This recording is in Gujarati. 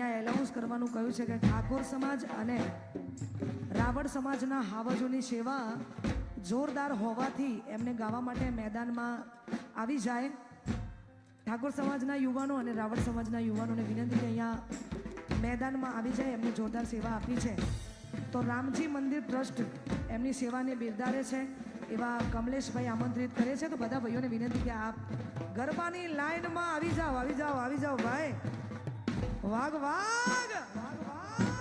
અહીંયા એલાઉન્સ કરવાનું કહ્યું છે કે ઠાકોર સમાજ અને રાવળ સમાજના હાવજોની સેવા જોરદાર હોવાથી એમને ગાવા માટે મેદાનમાં આવી જાય. ઠાકોર સમાજના યુવાનો અને રાવળ સમાજના યુવાનોને વિનંતી કે અહીંયા મેદાનમાં આવી જાય. એમને જોરદાર સેવા આપી છે. તો રામજી મંદિર ટ્રસ્ટ એમની સેવાને બિરદાવે છે એવા કમલેશભાઈ આમંત્રિત કરે છે. તો બધા ભાઈઓને વિનંતી કે આપ ગરબાની લાઈનમાં આવી જાઓ, આવી જાઓ, આવી જાઓ ભાઈ. વાગ વાગ વાગ વાગ.